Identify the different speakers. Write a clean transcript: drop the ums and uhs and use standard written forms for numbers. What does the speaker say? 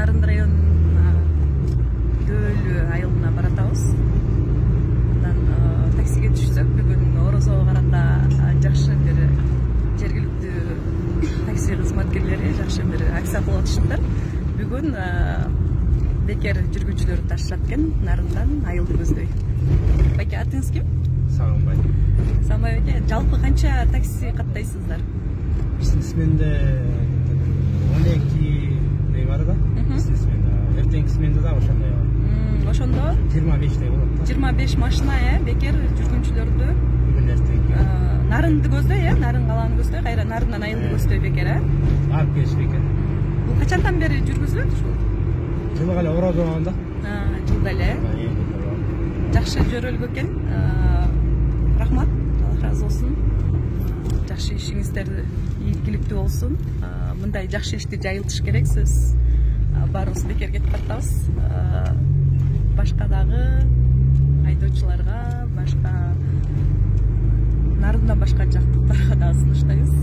Speaker 1: Нарын районунун Дөөлүү айылына баратабыз. Андан таксиге түшсөк, бүгүн Орозого карата жакшы бир жергиликтүү такси кызматкерлери жакшы бир акция кылып атышыптыр. Бүгүн бекер жүргүнчүлөр ташышат экен Нарындан айылды көздөй. Баке, атыңыз ким?
Speaker 2: Сагынбай.
Speaker 1: Сагынбай беке, жалпы канча такси каттайсыздар?
Speaker 2: Сменде 12 бар да. Эртеңки сменде да ошондой.
Speaker 1: Ошондо
Speaker 2: 25 болот.
Speaker 1: 25 машина бекер жүргүнчүлөрдү
Speaker 2: Бүгүн эртеңки.
Speaker 1: Нарынды көздөй, Нарын калааны көздөй, кайра Нарындан айылды көздөй бекер,
Speaker 2: Алып келишти экен.
Speaker 1: Бул качандан бери жүргүзүлөт ушул?
Speaker 2: Жылы эле Орозогонда.
Speaker 1: Жылда эле. Жакшы жөрөлгө экен. Рахмат, Алла разы болсун. Жакшы ишиңиздер ийгиликтүү болсун. Мындай жакшы ишти жайылтыш керек, сиз баарыбыз бекер кетип атабыз. Башка дагы айдоочуларга, башка Нарындан башка жактыктарга дагы сунуштайбыз.